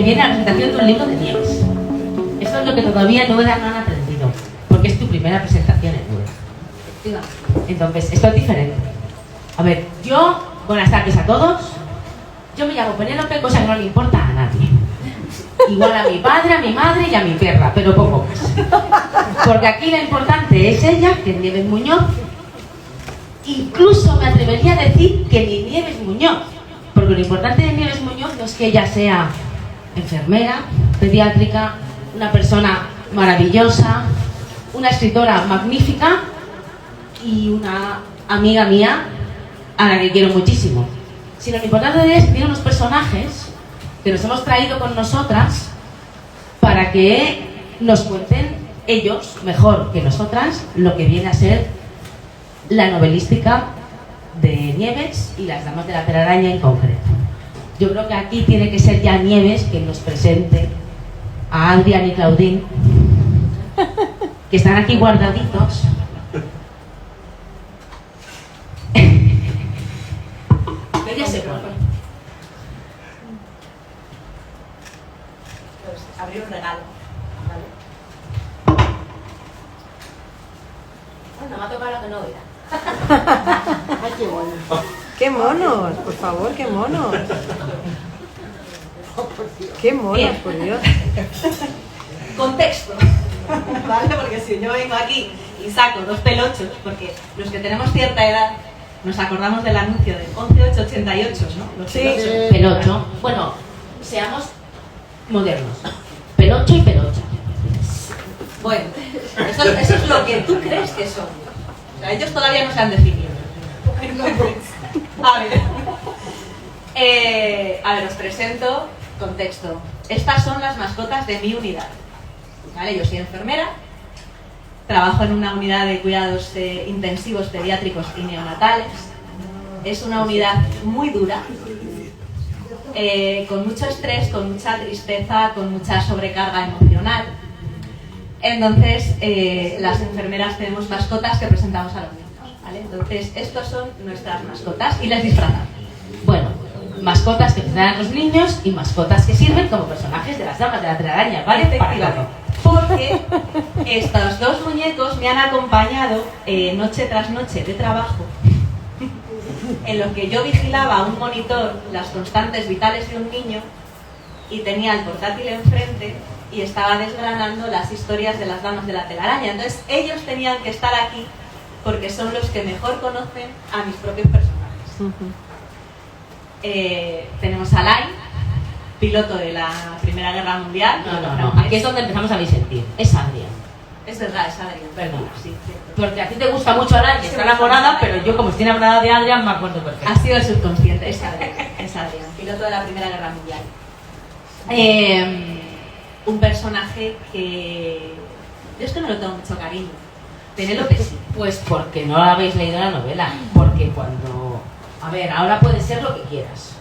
viene a la presentación de un libro de Nieves. Esto es lo que todavía no han aprendido, porque es tu primera presentación en Nieves. Entonces, esto es diferente. A ver, buenas tardes a todos. Yo me llamo Penélope, cosa que no le importa a nadie. Igual a mi padre, a mi madre y a mi perra, pero poco más. Porque aquí lo importante es ella, que es Nieves Muñoz. Incluso me atrevería a decir que ni Nieves Muñoz. Porque lo importante de Nieves Muñoz no es que ella sea enfermera, pediátrica, una persona maravillosa, una escritora magnífica y una amiga mía a la que quiero muchísimo. Sino lo importante es que tiene unos personajes que nos hemos traído con nosotras para que nos cuenten ellos, mejor que nosotras, lo que viene a ser la novelística de Nieves y las damas de la telaraña en concreto. Yo creo que aquí tiene que ser ya Nieves quien nos presente a Adrián y Claudine, que están aquí guardaditos. Ella se pone. Pues abrir un regalo, ¿vale? Bueno, me ha tocado lo que no era. Ay, qué monos. ¡Qué monos! Por favor, qué monos. ¡Qué monos, Bien. por Dios! Contexto, ¿vale? Porque si yo vengo aquí y saco 2 pelochos, porque los que tenemos cierta edad nos acordamos del anuncio del 11888, ¿no? Los Sí. pelochos. Pelocho. Bueno, seamos modernos. Pelocho y pelocha. Bueno, eso es lo que tú crees que son. O sea, ellos todavía no se han definido. A ver, os presento contexto. Estas son las mascotas de mi unidad. ¿Vale? Yo soy enfermera, trabajo en una unidad de cuidados intensivos pediátricos y neonatales. Es una unidad muy dura, con mucho estrés, con mucha tristeza, con mucha sobrecarga emocional. Entonces, las enfermeras tenemos mascotas que presentamos a los niños, ¿vale? Entonces, estos son nuestras mascotas y les disfrazamos. Bueno, mascotas que tendrán los niños y mascotas que sirven como personajes de las damas de la telaraña, ¿vale? Efectivamente. Porque estos 2 muñecos me han acompañado noche tras noche de trabajo, en lo que yo vigilaba a un monitor las constantes vitales de un niño y tenía el portátil enfrente y estaba desgranando las historias de las damas de la telaraña. Entonces ellos tenían que estar aquí porque son los que mejor conocen a mis propios personajes. Tenemos a Lai, piloto de la Primera Guerra Mundial. No. Aquí es donde empezamos a disentir. Es Adrián. Es verdad, es Adrián. Perdona. Sí, cierto. Porque a ti te gusta mucho Adrián, que está enamorada, pero yo como estoy enamorada de Adrián me acuerdo perfecto. Ha sido el subconsciente, es Adrián, piloto de la Primera Guerra Mundial. Un personaje que... Yo es que no lo tengo mucho cariño. Penélope sí. Pues porque no habéis leído la novela. Porque cuando... A ver, ahora puede ser lo que quieras.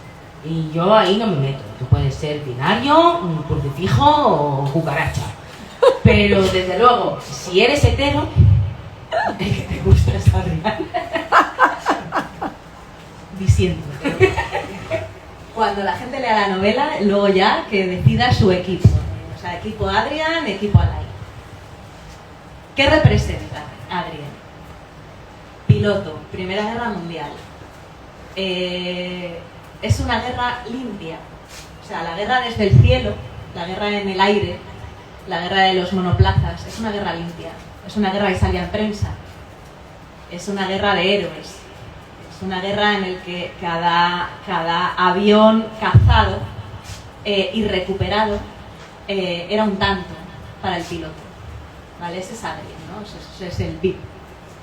Y yo ahí no me meto. Tú puedes ser binario, un crucifijo o cucaracha. Pero desde luego, si eres hetero, el que te gusta es Adrián. Diciendo. Cuando la gente lea la novela, luego ya que decida su equipo. O sea, equipo Adrián, equipo Alay. ¿Qué representa Adrián? Piloto, Primera Guerra Mundial. Es una guerra limpia. O sea, la guerra desde el cielo, la guerra en el aire, la guerra de los monoplazas, es una guerra limpia. Es una guerra que salía en prensa. Es una guerra de héroes. Es una guerra en la que cada avión cazado y recuperado era un tanto para el piloto. ¿Vale? Ese es Adrián, ¿no? Ese es el VIP.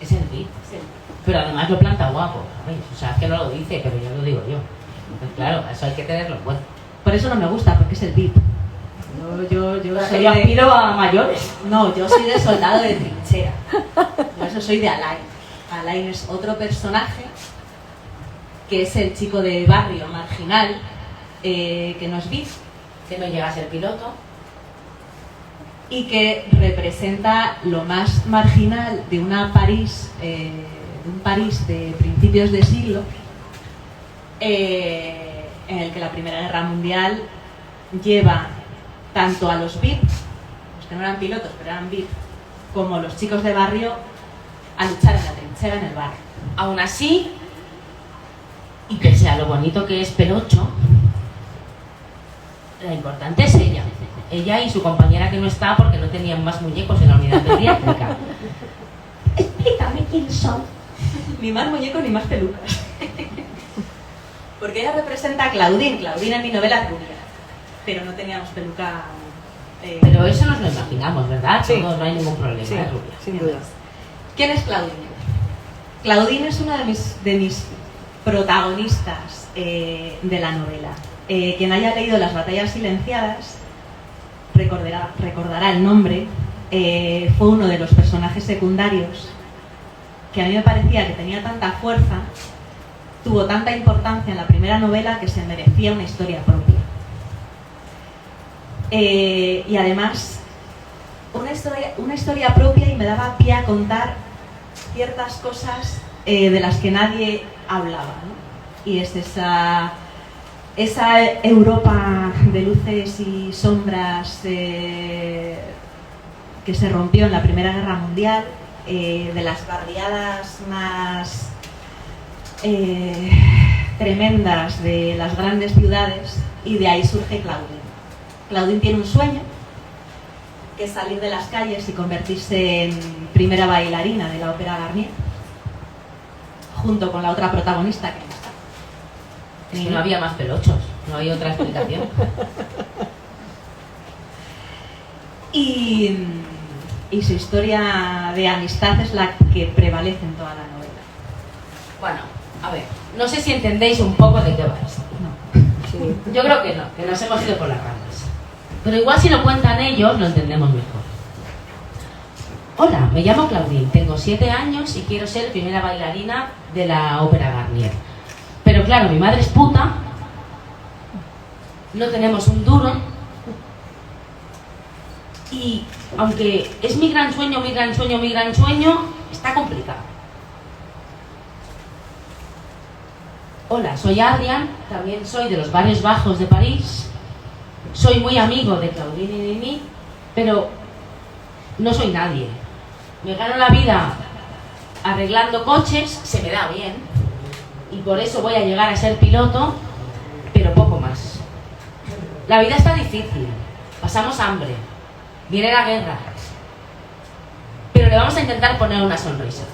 Es el beat. Es el VIP. Pero además lo planta guapo, ¿sabéis? O sea, es que no lo dice, pero ya lo digo yo. Entonces, claro, eso hay que tenerlo en cuenta. Por eso no me gusta, porque es el VIP. Yo soy Yo aspiro a mayores. No, yo soy de soldado de trinchera. Yo eso soy de Alain. Alain es otro personaje que es el chico de barrio marginal que no es VIP, Que no llega a ser piloto. y que representa lo más marginal de una París, de un París de principios de siglo, en el que la Primera Guerra Mundial lleva tanto a los VIP, los que no eran pilotos pero eran VIP, como los chicos de barrio, a luchar en la trinchera en el barrio. Aún así, y pese a lo bonito que es Pelocho, la importante es ella. Ella y su compañera que no está porque no tenían más muñecos en la unidad pediátrica. Explícame quién son. Ni más muñecos ni más pelucas. Porque ella representa a Claudine. Claudine en mi novela es rubia, pero no teníamos peluca. Pero eso nos lo imaginamos, ¿verdad? Sí. No hay ningún problema, Sí, es rubia. sin duda. ¿Quién es Claudine? Claudine es una de mis protagonistas de la novela. Quien haya leído Las batallas silenciadas recordará el nombre. Fue uno de los personajes secundarios que a mí me parecía que tenía tanta fuerza, tuvo tanta importancia en la primera novela que se merecía una historia propia. Y además, una historia propia, y me daba pie a contar ciertas cosas de las que nadie hablaba, ¿no? Y es esa Europa de luces y sombras que se rompió en la Primera Guerra Mundial, de las barriadas más tremendas de las grandes ciudades, y de ahí surge Claudine. Claudine tiene un sueño, que es salir de las calles y convertirse en primera bailarina de la Ópera Garnier, junto con la otra protagonista que no está. Y no había más pelochos, no hay otra explicación. Y su historia de amistad es la que prevalece en toda la novela. Bueno, a ver, no sé si entendéis un poco de qué va esto. No. Sí. Yo creo que no, que nos hemos ido por las ramas. Pero igual si lo cuentan ellos, lo entendemos mejor. Hola, me llamo Claudine, tengo 7 años y quiero ser primera bailarina de la Ópera Garnier. Pero claro, mi madre es puta, no tenemos un duro, y aunque es mi gran sueño, está complicado. Hola, soy Adrián, también soy de los barrios bajos de París, soy muy amigo de Claudine y de mí, pero no soy nadie. Me gano la vida arreglando coches, se me da bien, y por eso voy a llegar a ser piloto, pero poco más. La vida está difícil, pasamos hambre, viene la guerra, pero le vamos a intentar poner una sonrisa.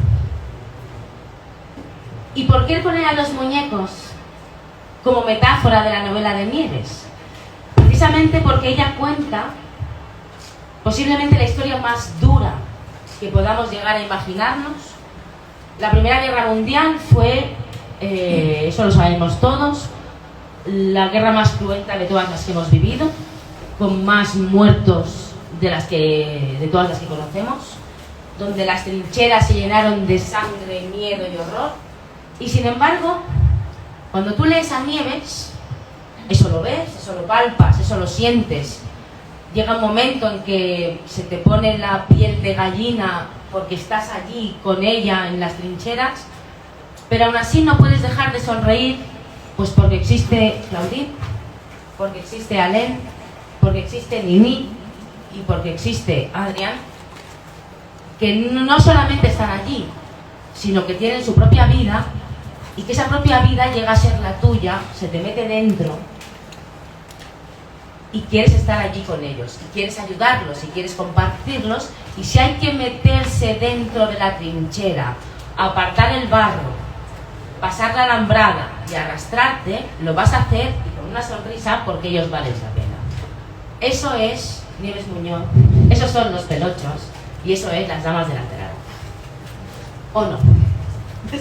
¿Y por qué poner a los muñecos como metáfora de la novela de Nieves? Precisamente porque ella cuenta posiblemente la historia más dura que podamos llegar a imaginarnos. La Primera Guerra Mundial fue, eso lo sabemos todos, la guerra más cruenta de todas las que hemos vivido, con más muertos de todas las que conocemos, donde las trincheras se llenaron de sangre, miedo y horror. Y sin embargo, cuando tú lees a Nieves, eso lo ves, eso lo palpas, eso lo sientes. Llega un momento en que se te pone la piel de gallina porque estás allí con ella en las trincheras, pero aún así no puedes dejar de sonreír, pues porque existe Claudine, porque existe Alain, porque existe Nini y porque existe Adrián, que no solamente están allí, sino que tienen su propia vida, y que esa propia vida llega a ser la tuya, se te mete dentro y quieres estar allí con ellos, y quieres ayudarlos, y quieres compartirlos, y si hay que meterse dentro de la trinchera, apartar el barro, pasar la alambrada y arrastrarte, lo vas a hacer y con una sonrisa porque ellos valen la pena. Eso es Nieves Muñoz, esos son los pelochos y eso es Las damas del lateral. ¿O no?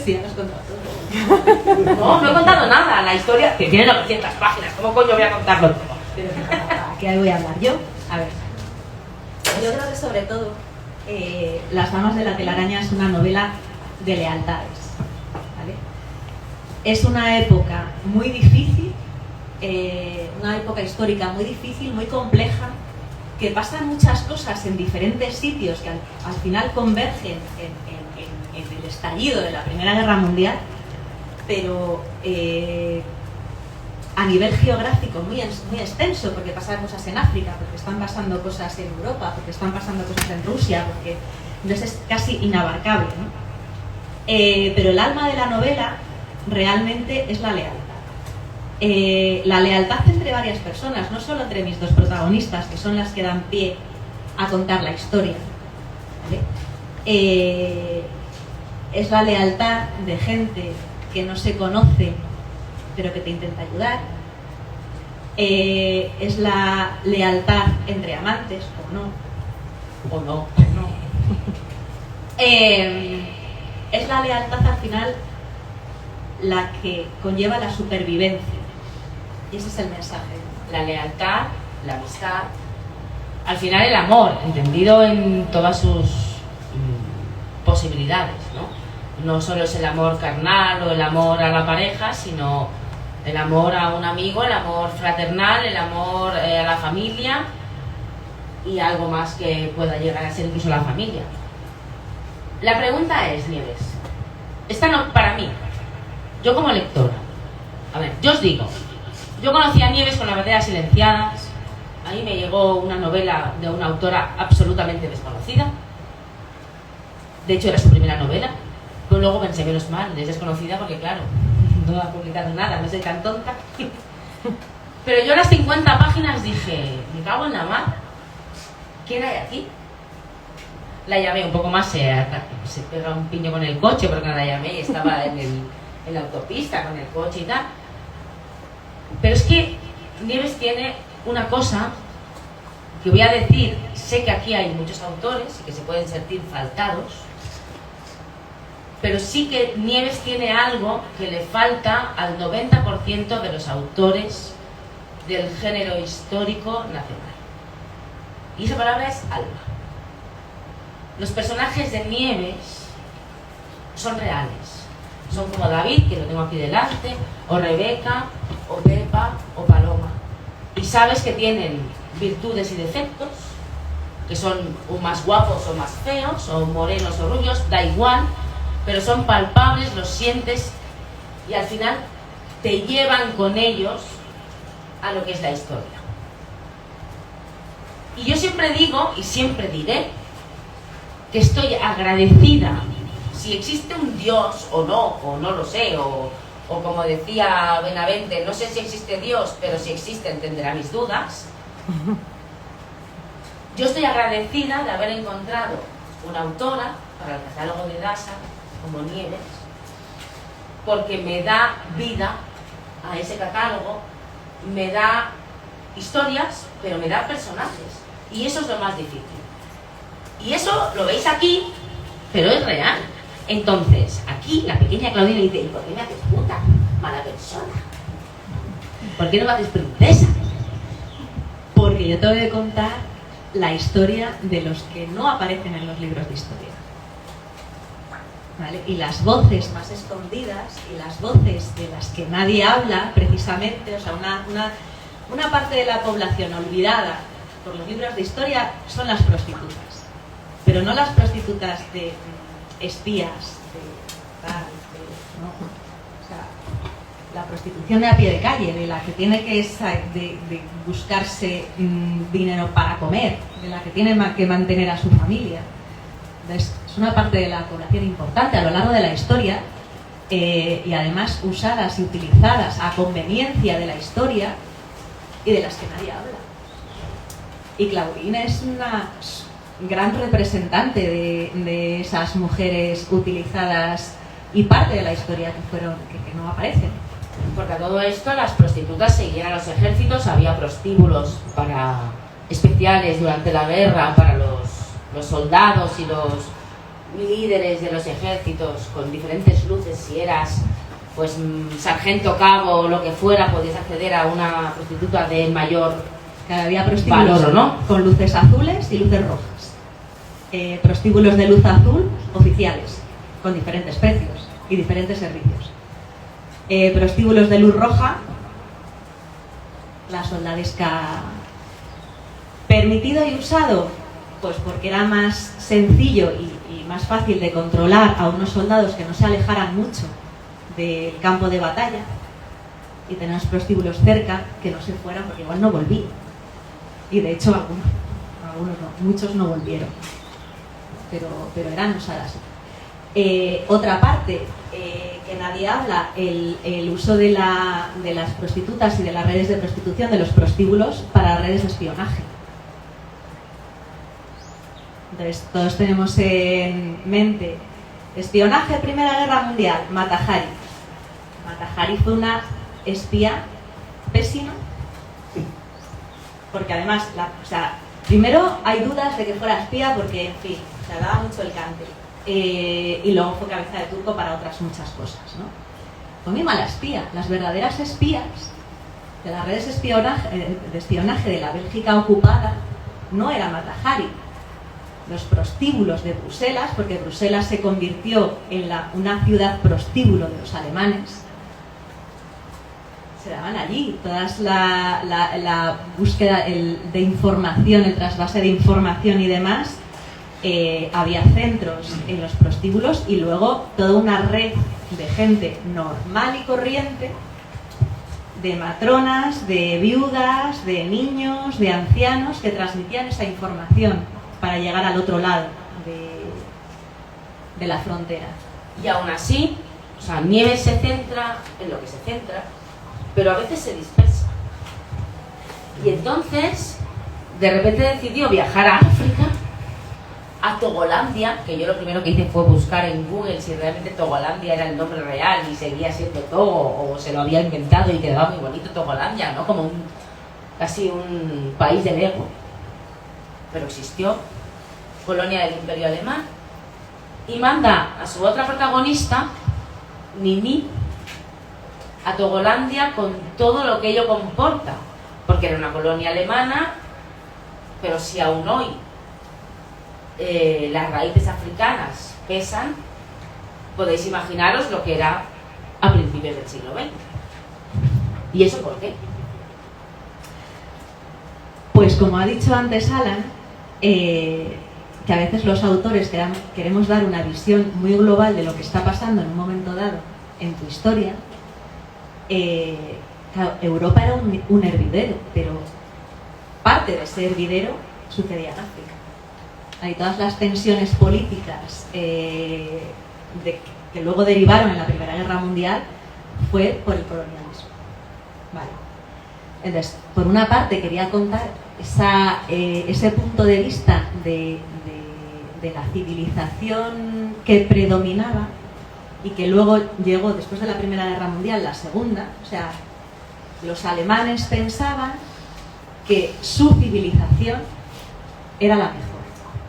Sí, ya nos contado todo. No he contado nada. La historia, que tiene 900 páginas, ¿cómo coño voy a contarlo todo? Pero ¿qué voy a hablar yo? A ver, yo creo que sobre todo Las damas de la telaraña es una novela de lealtades, ¿vale? Es una época muy difícil, una época histórica muy difícil, muy compleja, que pasan muchas cosas en diferentes sitios que al final convergen en el estallido de la Primera Guerra Mundial, pero a nivel geográfico muy extenso, porque pasan cosas en África, porque están pasando cosas en Europa, porque están pasando cosas en Rusia, porque entonces es casi inabarcable, ¿no? Pero el alma de la novela realmente es la lealtad. La lealtad entre varias personas, no solo entre mis dos protagonistas, que son las que dan pie a contar la historia, ¿vale? Es la lealtad de gente que no se conoce pero que te intenta ayudar. Es la lealtad entre amantes, o no. Es la lealtad al final la que conlleva la supervivencia, y ese es el mensaje. La lealtad, la amistad, al final el amor, entendido en todas sus posibilidades, ¿no? No solo es el amor carnal o el amor a la pareja, sino el amor a un amigo, el amor fraternal, el amor a la familia y algo más que pueda llegar a ser incluso la familia. La pregunta es, Nieves, esta no, para mí, yo como lectora, a ver, yo os digo, yo conocí a Nieves con Las baterías silenciadas, a mí me llegó una novela de una autora absolutamente desconocida, de hecho era su primera novela, pero luego pensé, menos mal, es desconocida porque claro, no ha publicado nada, no soy tan tonta. Pero yo a las 50 páginas dije, me cago en la mar, ¿quién hay aquí? La llamé un poco más, se pega un piño con el coche porque no la llamé y estaba en la autopista con el coche y tal. Pero es que Nieves tiene una cosa que voy a decir, sé que aquí hay muchos autores y que se pueden sentir faltados, pero sí que Nieves tiene algo que le falta al 90% de los autores del género histórico nacional. Y esa palabra es alma. Los personajes de Nieves son reales. Son como David, que lo tengo aquí delante, o Rebeca, o Pepa, o Paloma. Y sabes que tienen virtudes y defectos, que son o más guapos o más feos, o morenos o rubios, da igual, pero son palpables, los sientes y al final te llevan con ellos a lo que es la historia. Y yo siempre digo, y siempre diré, que estoy agradecida, si existe un Dios o no lo sé, o como decía Benavente, no sé si existe Dios, pero si existe entenderá mis dudas. Yo estoy agradecida de haber encontrado una autora para el catálogo de Dasa como Nieves, porque me da vida a ese catálogo, me da historias, pero me da personajes, y eso es lo más difícil. Y eso lo veis aquí, pero es real. Entonces, aquí la pequeña Claudina dice, ¿y por qué me haces puta? Mala persona. ¿Por qué no me haces princesa? Porque yo tengo que contar la historia de los que no aparecen en los libros de historia, ¿vale? Y las voces más escondidas y las voces de las que nadie habla, precisamente, o sea, una parte de la población olvidada por los libros de historia son las prostitutas. Pero no las prostitutas de espías, no. O sea, la prostitución de a pie de calle, de la que tiene de buscarse dinero para comer, de la que tiene que mantener a su familia. Entonces, es una parte de la población importante a lo largo de la historia, y además usadas y utilizadas a conveniencia de la historia y de las que nadie habla. Y Claudine es una gran representante de esas mujeres utilizadas y parte de la historia que no aparecen. Porque a todo esto las prostitutas seguían a los ejércitos, había prostíbulos especiales durante la guerra para los soldados y los líderes de los ejércitos con diferentes luces. Si eras pues sargento, cabo o lo que fuera, podías acceder a una prostituta de mayor había prostíbulos valor, ¿no? Con luces azules y luces rojas. Prostíbulos de luz azul oficiales, con diferentes precios y diferentes servicios. Prostíbulos de luz roja, la soldadesca. ¿Permitido y usado? Pues porque era más sencillo y más fácil de controlar a unos soldados que no se alejaran mucho del campo de batalla. y tenemos prostíbulos cerca, que no se fueran porque igual no volví. Y de hecho algunos no, muchos no volvieron, pero eran usadas. Otra parte que nadie habla, el uso de las prostitutas y de las redes de prostitución, de los prostíbulos para redes de espionaje. Entonces todos tenemos en mente espionaje, Primera Guerra Mundial, Mata Hari. Mata Hari fue una espía pésima, porque además, primero hay dudas de que fuera espía porque, en fin, se daba mucho el cante. Y luego fue cabeza de turco para otras muchas cosas, ¿no? Fue muy mala espía. Las verdaderas espías de las redes de espionaje de la Bélgica ocupada no era Mata Hari. Los prostíbulos de Bruselas, porque Bruselas se convirtió en una ciudad prostíbulo de los alemanes, se daban allí. Toda la búsqueda de información, el trasvase de información y demás, había centros en los prostíbulos y luego toda una red de gente normal y corriente, de matronas, de viudas, de niños, de ancianos, que transmitían esa información para llegar al otro lado de la frontera. Y aún así, Nieves se centra en lo que se centra, pero a veces se dispersa. Y entonces, de repente decidió viajar a África, a Togolandia, que yo lo primero que hice fue buscar en Google si realmente Togolandia era el nombre real y seguía siendo Togo, o se lo había inventado y quedaba muy bonito Togolandia, ¿no? Como casi un país de Lego. Pero existió, colonia del Imperio Alemán, y manda a su otra protagonista, Mimi, a Togolandia con todo lo que ello comporta, porque era una colonia alemana, pero si aún hoy las raíces africanas pesan, podéis imaginaros lo que era a principios del siglo XX. ¿Y eso por qué? Pues como ha dicho antes Alan, que a veces los autores queremos dar una visión muy global de lo que está pasando en un momento dado en tu historia. Claro, Europa era un hervidero, pero parte de ese hervidero sucedía en África. Hay todas las tensiones políticas que luego derivaron en la Primera Guerra Mundial fue por el colonialismo. Vale. Entonces, por una parte quería contar ese punto de vista de la civilización que predominaba y que luego llegó después de la Primera Guerra Mundial, la Segunda. O sea, los alemanes pensaban que su civilización era la mejor.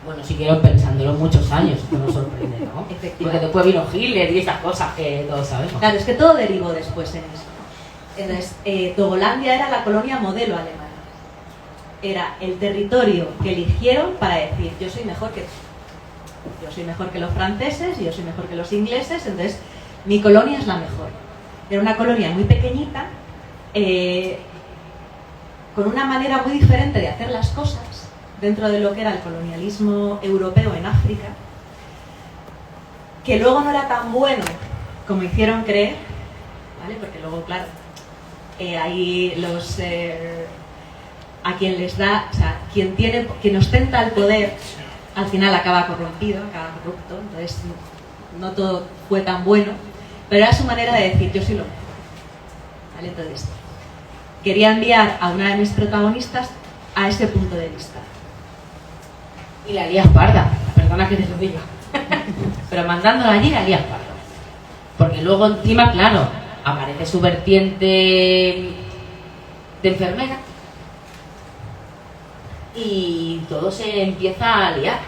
Bueno, siguieron pensándolo muchos años, que nos sorprende, ¿no? Porque después vino Hitler y estas cosas que todos sabemos. Claro, es que todo derivó después en eso. Entonces, Togolandia era la colonia modelo alemana. Era el territorio que eligieron para decir, yo soy mejor que tú. Yo soy mejor que los franceses, yo soy mejor que los ingleses, entonces mi colonia es la mejor. Era una colonia muy pequeñita, con una manera muy diferente de hacer las cosas dentro de lo que era el colonialismo europeo en África, que luego no era tan bueno como hicieron creer, ¿vale? Porque luego, claro, ahí a quien les da, o sea, quien ostenta el poder, al final acaba corrompido, acaba corrupto, entonces no todo fue tan bueno, pero era su manera de decir, yo soy lo mejor, ¿vale? Entonces, quería enviar a una de mis protagonistas a ese punto de vista. Y la lías parda, perdona que te lo diga, pero mandándola allí la lías parda. Porque luego encima, claro, aparece su vertiente de enfermera y todo se empieza a liar.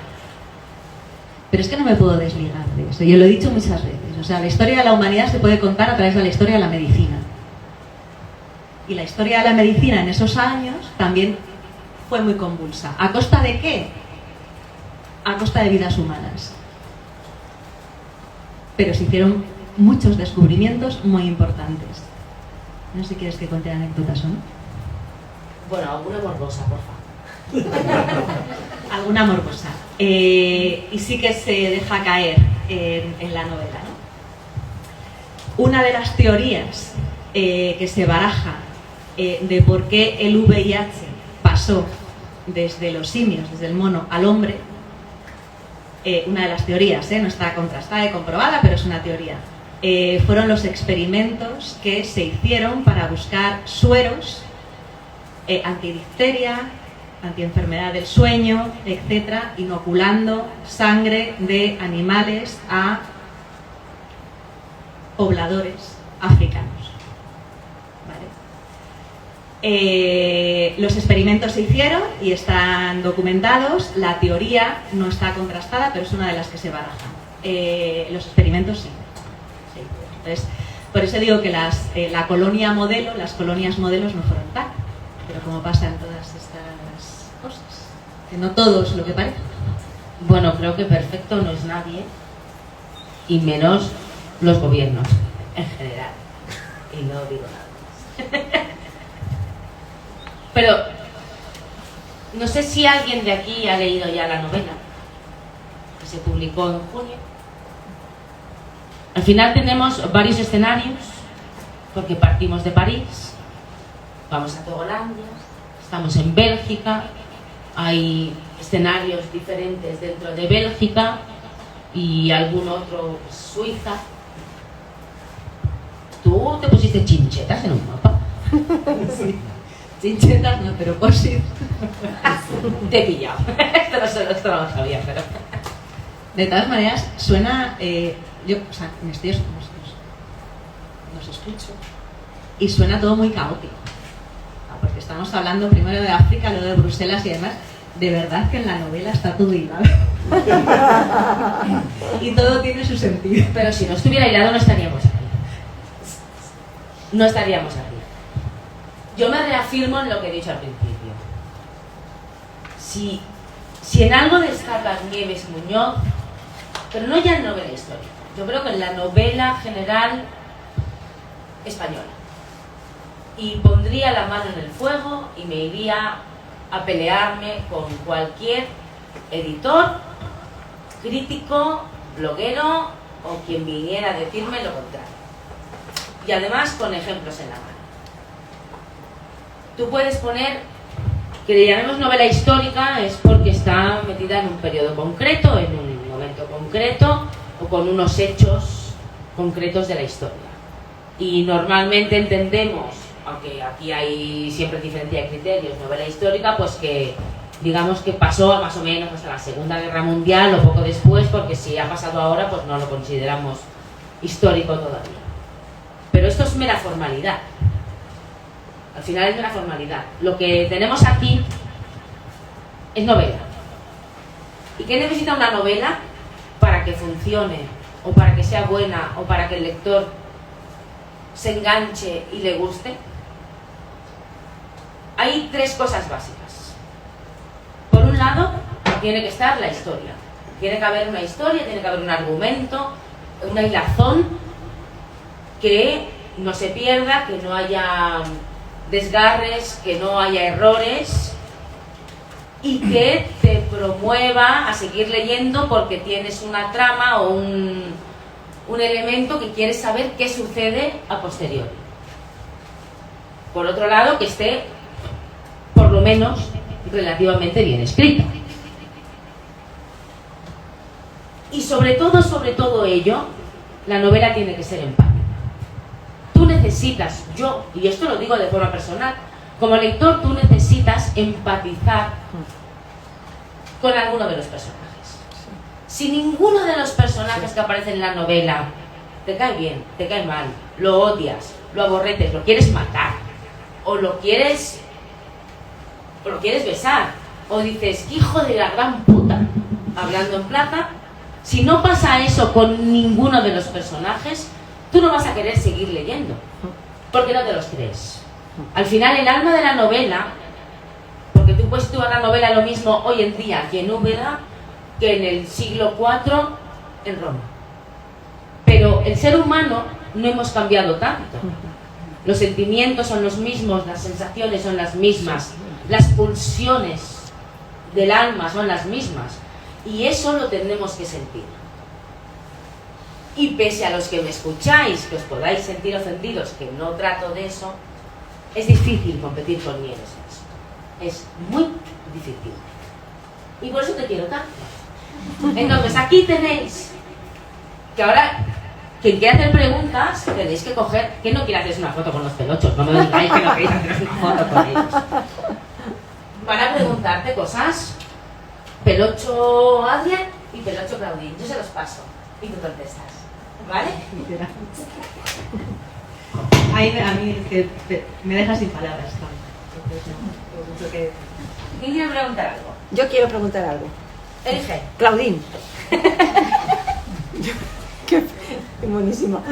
Pero es que no me puedo desligar de eso, yo lo he dicho muchas veces. O sea, la historia de la humanidad se puede contar a través de la historia de la medicina. Y la historia de la medicina en esos años también fue muy convulsa. ¿A costa de qué? A costa de vidas humanas. Pero se hicieron muchos descubrimientos muy importantes. No sé si quieres que cuente anécdotas o no. Bueno, alguna morbosa, por favor. Alguna morbosa. Y sí que se deja caer en la novela, ¿no? Una de las teorías que se baraja de por qué el VIH pasó desde los simios, desde el mono al hombre, una de las teorías, no está contrastada y comprobada, pero es una teoría, fueron los experimentos que se hicieron para buscar sueros antidifteria, antienfermedad del sueño, etcétera, inoculando sangre de animales a pobladores africanos. ¿Vale? Los experimentos se hicieron y están documentados. La teoría no está contrastada, pero es una de las que se barajan. Los experimentos sí. Sí. Entonces, por eso digo que la colonia modelo, las colonias modelos no fueron tal. Pero como pasa en todas estas cosas, que no todo es lo que parece. Bueno, creo que perfecto no es nadie, y menos los gobiernos en general. Y no digo nada más. Pero no sé si alguien de aquí ha leído ya la novela que se publicó en junio. Al final tenemos varios escenarios, porque partimos de París, vamos a Togolandia, estamos en Bélgica, hay escenarios diferentes dentro de Bélgica y algún otro, Suiza. ¿Tú te pusiste chinchetas en un mapa? Sí. Chinchetas no, pero cosis. Te he pillado. Esto no lo sabía, pero... De todas maneras, suena... o sea, me estoy nos escucho y suena todo muy caótico. Porque estamos hablando primero de África, luego de Bruselas y demás. De verdad que en la novela está todo hilado. Y todo tiene su sentido. Pero si no estuviera hilado no estaríamos aquí. No estaríamos aquí. Yo me reafirmo en lo que he dicho al principio. Si en algo destaca Nieves Muñoz, pero no ya en novela histórica, yo creo que en la novela general española. Y pondría la mano en el fuego y me iría a pelearme con cualquier editor, crítico, bloguero o quien viniera a decirme lo contrario. Y además con ejemplos en la mano. Tú puedes poner, que le llamemos novela histórica, es porque está metida en un periodo concreto, en un momento concreto o con unos hechos concretos de la historia. Y normalmente entendemos, aunque aquí hay siempre diferencia de criterios, novela histórica, pues que digamos que pasó más o menos hasta la Segunda Guerra Mundial o poco después, porque si ha pasado ahora pues no lo consideramos histórico todavía. Pero esto es mera formalidad. Al final es mera formalidad. Lo que tenemos aquí es novela. ¿Y qué necesita una novela para que funcione, o para que sea buena, o para que el lector se enganche y le guste? Hay tres cosas básicas. Por un lado, tiene que estar la historia. Tiene que haber una historia, tiene que haber un argumento, una hilazón, que no se pierda, que no haya desgarres, que no haya errores, y que te promueva a seguir leyendo porque tienes una trama o un elemento que quieres saber qué sucede a posteriori. Por otro lado, que esté por lo menos relativamente bien escrita. Y sobre todo ello, la novela tiene que ser empática. Tú necesitas, y esto lo digo de forma personal, como lector tú necesitas empatizar con alguno de los personajes. Si ninguno de los personajes que aparecen en la novela te cae bien, te cae mal, lo odias, lo aborreces, lo quieres matar, o lo quieres besar, o dices, hijo de la gran puta, hablando en plata, si no pasa eso con ninguno de los personajes, tú no vas a querer seguir leyendo, porque no te los crees. Al final el alma de la novela, porque tú puedes situar la novela lo mismo hoy en día aquí en Úbeda que en el siglo IV en Roma. Pero el ser humano no hemos cambiado tanto. Los sentimientos son los mismos, las sensaciones son las mismas, las pulsiones del alma son las mismas, y eso lo tenemos que sentir. Y pese a los que me escucháis, que os podáis sentir ofendidos, que no trato de eso, es difícil competir con Nieves en eso. Es muy difícil. Y por eso te quiero tanto. Entonces, aquí tenéis que ahora, quien quiera hacer preguntas, tenéis que coger. ¿Quién no quiere hacerse una foto con los pelochos? No me digáis que no queréis hacer una foto con ellos. Van a preguntarte cosas. Pelocho Adrián y Pelocho Claudín. Yo se los paso. Y tú contestas. ¿Vale? A mí me deja sin palabras. ¿Quién quiere preguntar algo? Yo quiero preguntar algo. Elige. Claudín. Qué buenísima.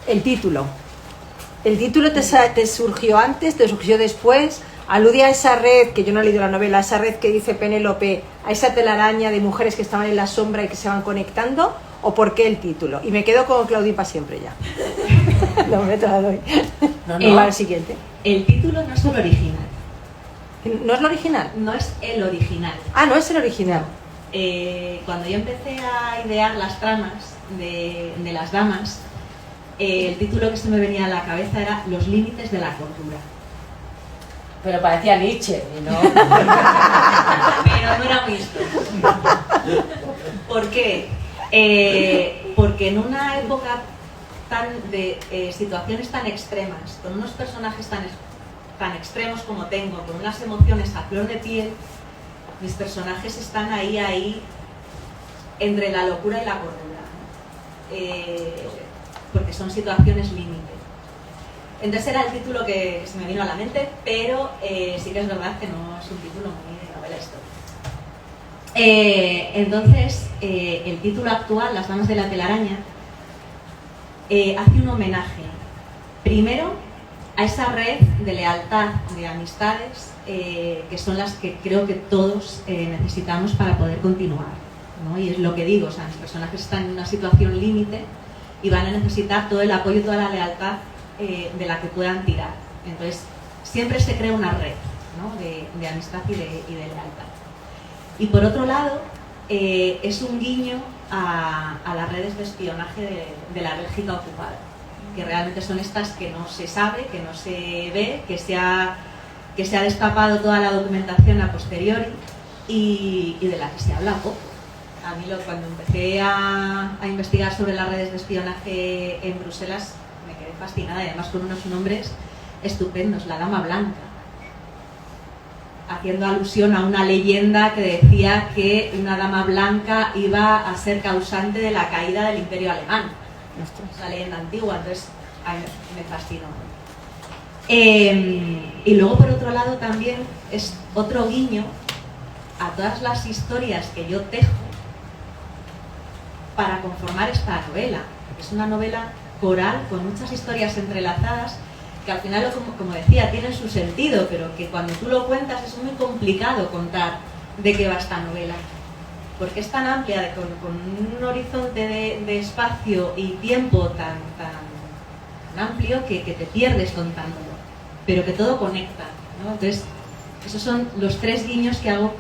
El título. ¿El título te surgió antes, te surgió después? ¿Alude a esa red, que yo no he leído la novela, a esa red que dice Penélope, a esa telaraña de mujeres que estaban en la sombra y que se van conectando? ¿O por qué el título? Y me quedo con Claudín para siempre ya. No, me te la doy. No, Y va al siguiente. El título no es el original. ¿No es lo original? No es el original. Ah, no es el original. Cuando yo empecé a idear las tramas de las damas, el título que se me venía a la cabeza era Los límites de la cordura. Pero parecía Nietzsche, ¿no? Pero no era muy histórico. ¿Por qué? Porque en una época de situaciones tan extremas, con unos personajes tan extremos como tengo, con unas emociones a flor de piel, mis personajes están ahí entre la locura y la cordura, porque son situaciones límite. Entonces era el título que se me vino a la mente, pero sí que es verdad que no es un título muy de novela histórica. Entonces, el título actual, Las damas de la telaraña, hace un homenaje, primero, a esa red de lealtad, de amistades, que son las que creo que todos necesitamos para poder continuar, ¿no? Y es lo que digo, o sea, los personajes están en una situación límite y van a necesitar todo el apoyo y toda la lealtad de la que puedan tirar. Entonces, siempre se crea una red, ¿no? de amistad y de lealtad. Y por otro lado, es un guiño a las redes de espionaje de la Bélgica ocupada, que realmente son estas que no se sabe, que no se ve, que se ha destapado toda la documentación a posteriori y de la que se habla poco. A mí cuando empecé a investigar sobre las redes de espionaje en Bruselas me quedé fascinada, y además con unos nombres estupendos, la Dama Blanca, haciendo alusión a una leyenda que decía que una dama blanca iba a ser causante de la caída del Imperio Alemán. Una leyenda antigua, entonces me fascinó. Y luego, por otro lado, también es otro guiño a todas las historias que yo tejo para conformar esta novela. Es una novela coral con muchas historias entrelazadas que al final, como decía, tienen su sentido, pero que cuando tú lo cuentas es muy complicado contar de qué va esta novela, porque es tan amplia, con un horizonte de espacio y tiempo tan amplio que te pierdes contándolo, pero que todo conecta, ¿no? Entonces, esos son los 3 guiños que hago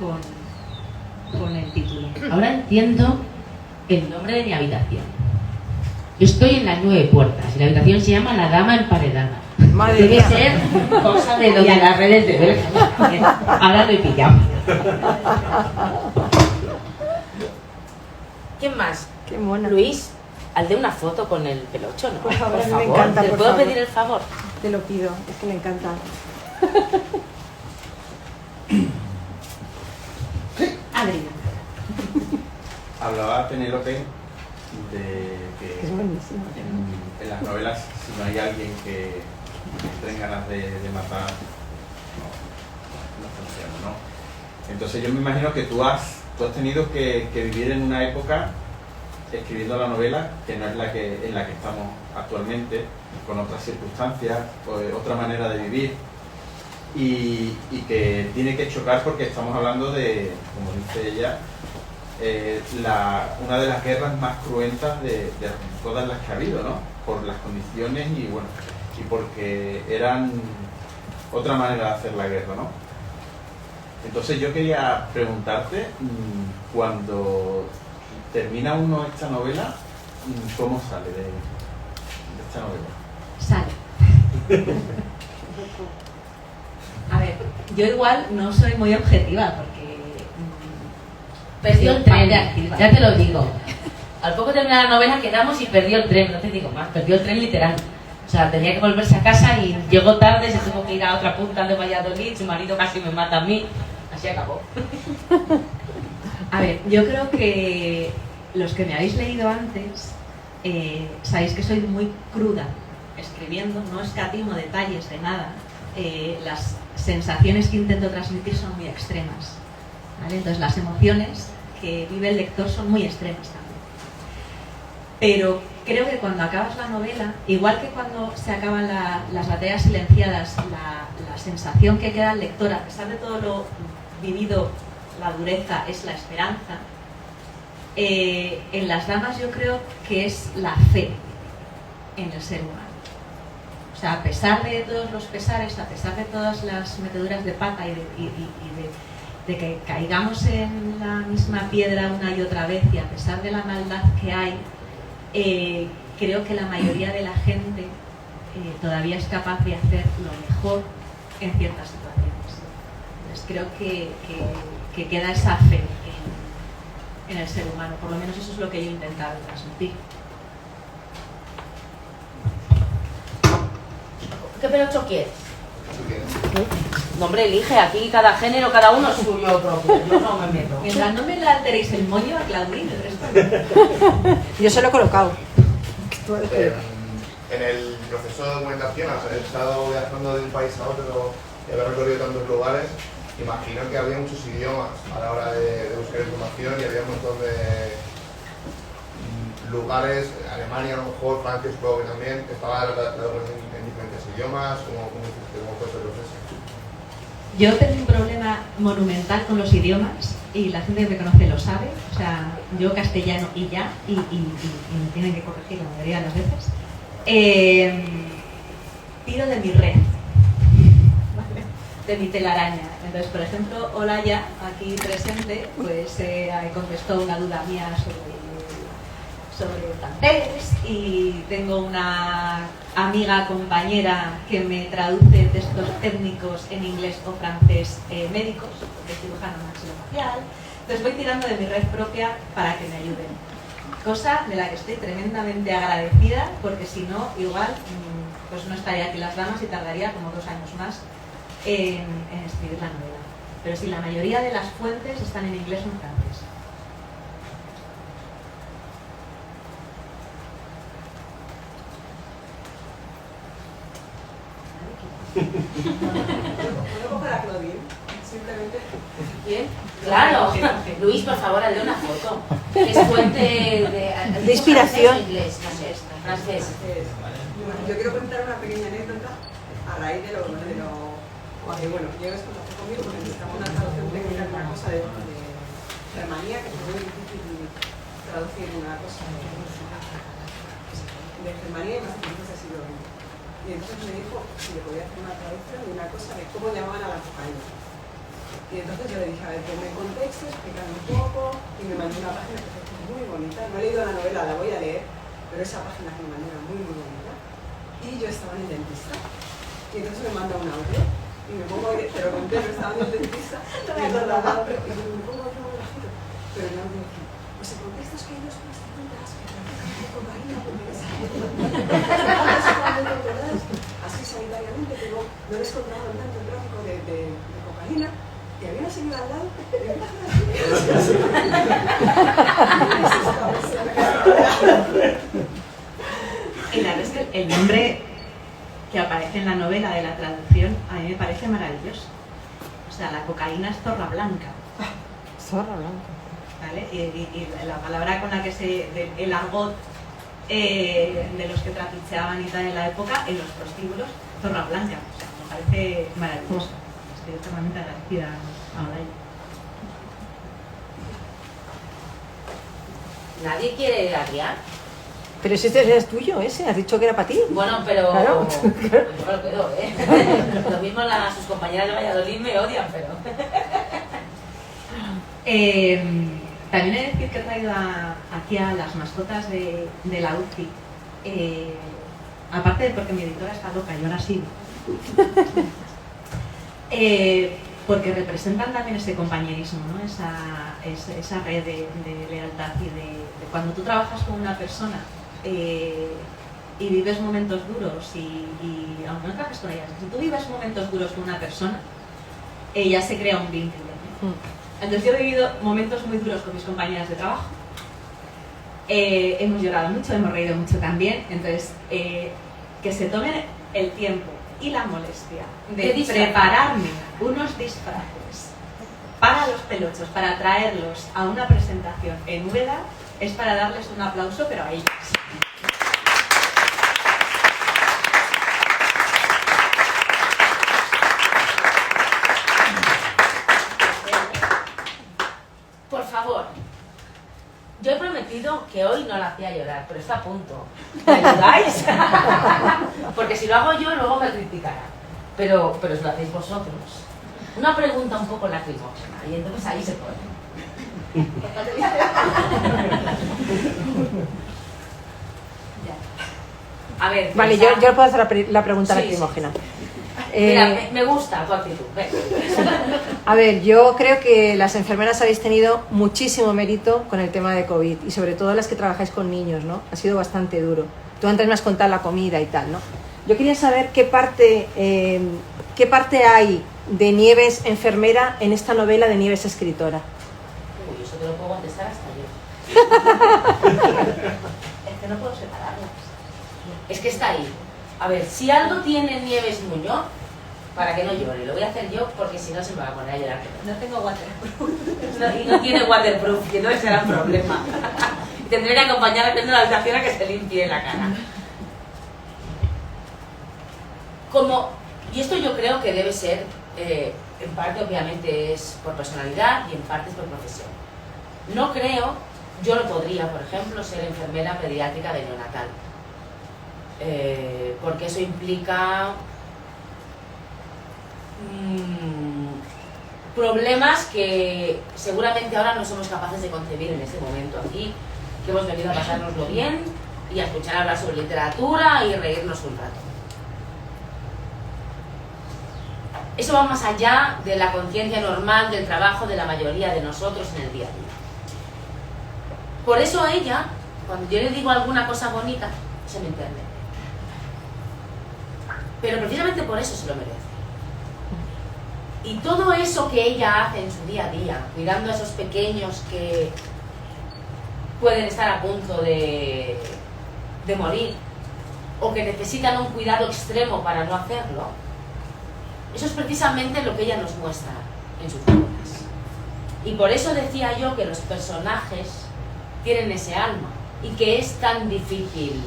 con el título. Ahora entiendo el nombre de mi habitación. Yo estoy en las 9 puertas y la habitación se llama La Dama Emparedada. Madre Debe mía. ser cosa de lo de las redes de Bélgica. Ahora lo he pillado. ¿Quién más? Qué mona. Luis, al de una foto con el pelocho, ¿no? Por favor, a mí me encanta, ¿te por puedo favor. pedir el favor? Te lo pido, es que me encanta. Adrián. Hablaba Penélope de que Es buenísimo. en las novelas, si no hay alguien que entre en ganas de matar, no funciona, ¿no? Entonces yo me imagino que tú has tenido que vivir en una época escribiendo la novela que no es en la que estamos actualmente, con otras circunstancias, otra manera de vivir, y que tiene que chocar porque estamos hablando de, como dice ella, una de las guerras más cruentas de todas las que ha habido, ¿no? Por las condiciones y bueno, y porque eran otra manera de hacer la guerra, ¿no? Entonces yo quería preguntarte, cuando termina uno esta novela, ¿cómo sale de esta novela? Sale. A ver, yo igual no soy muy objetiva porque Perdió el tren, activa. ya te lo digo. Al poco de terminar la novela quedamos y perdió el tren, no te digo más, perdió el tren literal. O sea, tenía que volverse a casa y llegó tarde, se tuvo que ir a otra punta de Valladolid, su marido casi me mata a mí, así acabó. A ver, yo creo que los que me habéis leído antes sabéis que soy muy cruda escribiendo, no escatimo detalles de nada. Las sensaciones que intento transmitir son muy extremas, ¿vale? Entonces las emociones que vive el lector son muy extremas también. Pero creo que cuando acabas la novela, igual que cuando se acaban las batallas silenciadas, la sensación que queda al lector, a pesar de todo lo vivido, la dureza, es la esperanza. En las damas yo creo que es la fe en el ser humano. O sea, a pesar de todos los pesares, a pesar de todas las meteduras de pata y de que caigamos en la misma piedra una y otra vez, y a pesar de la maldad que hay, creo que la mayoría de la gente todavía es capaz de hacer lo mejor en ciertas situaciones. Entonces creo que queda esa fe en el ser humano, por lo menos eso es lo que yo he intentado transmitir. ¿Qué perocho quieres? No, hombre, elige, aquí cada género, cada uno es suyo propio, yo no me meto. Mientras no me le alteréis el moño a Claudine, el resto no. Yo se lo he colocado. En el proceso de documentación, al haber estado viajando de un país a otro y haber recorrido tantos lugares, imagino que había muchos idiomas a la hora de buscar información y había un montón de lugares, Alemania a lo mejor, Francia supongo que también, estaba la documentación en diferentes idiomas. ¿Cómo fue ese proceso? Yo tengo un problema monumental con los idiomas y la gente que me conoce lo sabe. O sea, yo castellano y ya, y me tienen que corregir la mayoría de las veces. Tiro de mi red, ¿vale? De mi telaraña. Entonces, por ejemplo, Olaya, aquí presente, pues contestó una duda mía sobre el francés, y tengo una amiga, compañera, que me traduce textos técnicos en inglés o francés médicos, de cirujano maxilofacial. Entonces voy tirando de mi red propia para que me ayuden. Cosa de la que estoy tremendamente agradecida, porque si no, igual pues no estaría aquí Las Damas y tardaría como 2 años más en escribir la novela. Pero sí, la mayoría de las fuentes están en inglés o en francés. ¿Puedo coger a Claudine? Simplemente. ¿Bien? Claro. Luis, por favor, hazle una foto. Es fuente de inspiración. Inglés, francés. Bueno, yo quiero contar una pequeña anécdota a raíz de lo bueno, llegas con conmigo porque necesitamos una traducción técnica de una cosa de Germanía, que es muy difícil traducir una cosa de Germanía y más entonces ha sido. Y entonces me dijo si le podía hacer una traducción de una cosa de cómo llamaban a la cocaína. Y entonces yo le dije, a ver, ponme en contexto, explícame un poco, y me mandó una página que es muy bonita. No he leído la novela, la voy a leer, pero esa página que me mandó era muy, muy bonita. Y yo estaba en el dentista, y entonces me manda un audio, y me pongo, te lo conté, yo estaba en el dentista, y entonces me pongo otro muy bajito, pero el audio dice, pues el contexto es que hay 2 prostitutas que trafican de cocaína porque les así sanitariamente, pero no les controlaban tanto el tráfico de cocaína, y había una señora al lado y me Y la verdad es que el nombre que aparece en la novela de la traducción a mí me parece maravilloso. O sea, la cocaína es zorra blanca. Zorra blanca. ¿Vale? Y la palabra con la que el argot de los que trapicheaban y tal en la época, en los prostíbulos, zorra blanca. O sea, me parece maravilloso. Estoy eternamente agradecida a Olaya. ¿Nadie quiere Adrián? Pero si este es tuyo, ese, has dicho que era para ti. Bueno, pero Claro. yo me lo quedo, ¿eh? Lo mismo sus compañeras de Valladolid me odian, pero... También he de decir que he traído aquí a las mascotas de la UCI, aparte de porque mi editora está loca y ahora sí, porque representan también ese compañerismo, ¿no? esa red de lealtad y de cuando tú trabajas con una persona y vives momentos duros y aunque no trabajes con ellas, si tú vives momentos duros con una persona, ya se crea un vínculo, ¿no? Entonces yo he vivido momentos muy duros con mis compañeras de trabajo, hemos llorado mucho, hemos reído mucho también, entonces que se tomen el tiempo y la molestia de prepararme unos disfraces para los peluchos, para traerlos a una presentación en Úbeda, es para darles un aplauso, pero a ellas. Por favor, yo he prometido que hoy no la hacía llorar, pero está a punto. ¿Me ayudáis? Porque si lo hago yo, luego me criticarán. Pero si lo hacéis vosotros. Una pregunta un poco lacrimógena, y entonces ahí se pone. A ver, Vale, yo puedo hacer la pregunta Sí, lacrimógena. Mira, me gusta tu actitud. Ven. A ver, yo creo que las enfermeras habéis tenido muchísimo mérito con el tema de COVID y sobre todo las que trabajáis con niños, ¿no? Ha sido bastante duro. Tú antes me has contado la comida y tal, ¿no? Yo quería saber qué parte hay de Nieves enfermera en esta novela de Nieves escritora. Uy, eso te lo puedo contestar hasta yo. Es que no puedo separarlas. Es que está ahí. A ver, si algo tiene Nieves Muñoz, para que no llore, lo voy a hacer yo porque si no se me va a poner a llorar. No tengo waterproof. Y no tiene waterproof, que no ese era el problema. Tendré que acompañar a la habitación a que se limpie la cara. Y esto yo creo que debe ser, en parte obviamente es por personalidad y en parte es por profesión. No creo, yo no podría, por ejemplo, ser enfermera pediátrica de neonatal. Porque eso implica problemas que seguramente ahora no somos capaces de concebir en este momento aquí, que hemos venido a pasárnoslo bien y a escuchar hablar sobre literatura y reírnos un rato. Eso va más allá de la conciencia normal del trabajo de la mayoría de nosotros en el día a día. Por eso ella, cuando yo le digo alguna cosa bonita, se me entiende. Pero precisamente por eso se lo merece. Y todo eso que ella hace en su día a día, cuidando a esos pequeños que pueden estar a punto de morir o que necesitan un cuidado extremo para no hacerlo, eso es precisamente lo que ella nos muestra en sus novelas. Y por eso decía yo que los personajes tienen ese alma y que es tan difícil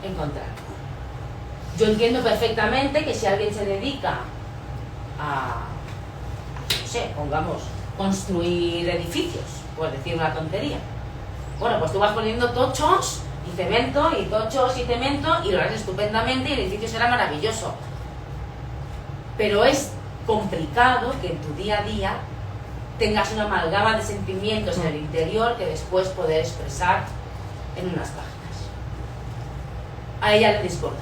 encontrarlo. Yo entiendo perfectamente que si alguien se dedica a, no sé, pongamos, construir edificios, por decir una tontería, bueno, pues tú vas poniendo tochos y cemento y tochos y cemento y lo harás estupendamente y el edificio será maravilloso. Pero es complicado que en tu día a día tengas una amalgama de sentimientos en el interior que después poder expresar en unas páginas. A ella le discorda.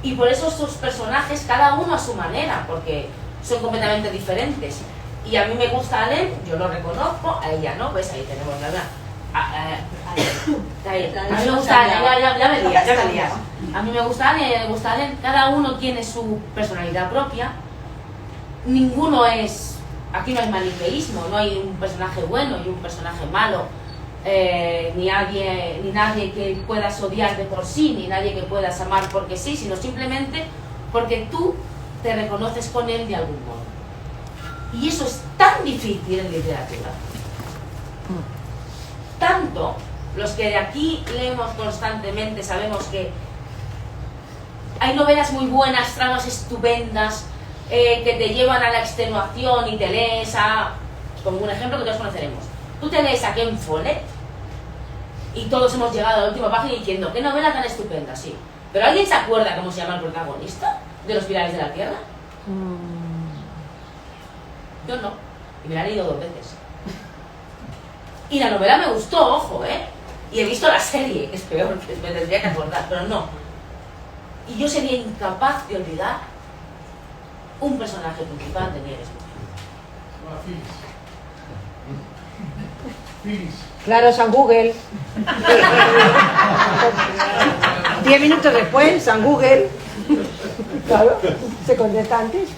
Y por eso estos personajes, cada uno a su manera, porque son completamente diferentes. Y a mí me gusta Alem, yo lo reconozco, a ella no, pues ahí tenemos la verdad. A mí me gusta Alem, ya me lías. A mí me gusta Alem, cada uno tiene su personalidad propia. Ninguno es, aquí no hay maniqueísmo, no hay un personaje bueno y un personaje malo. Ni nadie que puedas odiar de por sí, ni nadie que puedas amar porque sí, sino simplemente porque tú te reconoces con él de algún modo. Y eso es tan difícil en literatura. Tanto, los que de aquí leemos constantemente sabemos que hay novelas muy buenas, tramas estupendas, que te llevan a la extenuación y te lees a... Como un ejemplo que todos conoceremos. Tú te lees a Ken Follett y todos hemos llegado a la última página diciendo qué novela tan estupenda, sí. ¿Pero alguien se acuerda cómo se llama el protagonista de Los Pilares de la Tierra? Yo no. Y me la he leído 2 veces. Y la novela me gustó, ojo, ¿eh? Y he visto la serie, que es peor, que me tendría que acordar, pero no. Y yo sería incapaz de olvidar un personaje principal de Nieves Muñoz. Claro, San Google. 10 minutos después, San Google. Claro, se contesta antes.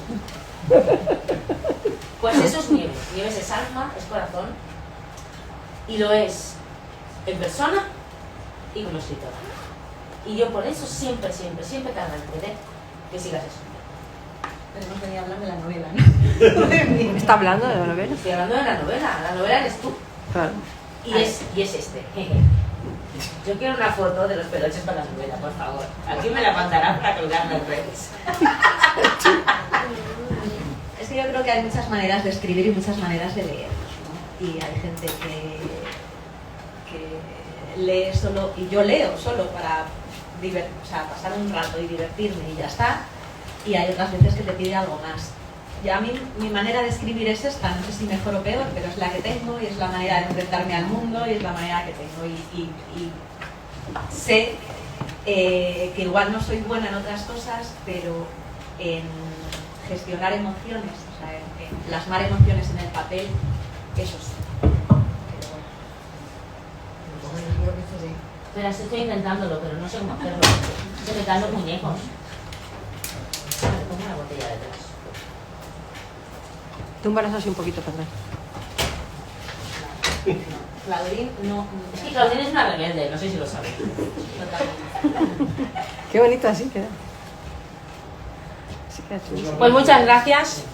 Pues eso es Nieves. Nieves es alma, es corazón. Y lo es en persona y como escritora. Y yo por eso siempre te agradeceré que sigas eso. Tenemos que venir a hablar de la novela, ¿no? ¿Está hablando de la novela? Estoy hablando de la novela eres tú. Claro. Y es este. Yo quiero una foto de los peluches para la novela, por favor. Aquí me la mandarán para colgarla en redes. Es que yo creo que hay muchas maneras de escribir y muchas maneras de leer, ¿no? Y hay gente que lee solo, y yo leo solo para pasar un rato y divertirme y ya está. Y hay otras veces que te pide algo más. Y a mí mi manera de escribir es esta, no sé si mejor o peor, pero es la que tengo y es la manera de enfrentarme al mundo y es la manera que tengo. Y sé que igual no soy buena en otras cosas, pero en gestionar emociones, o sea, en plasmar emociones en el papel, eso sí. Pero estoy intentándolo, pero no sé cómo hacerlo. Se me caen los muñecos. Vale, pongo una botella detrás. Túmbalas así un poquito para atrás. Claudine no... Es que Claudine es una rebelde, no sé si lo sabes. Qué bonito así queda. Así queda chulo. Pues muchas gracias.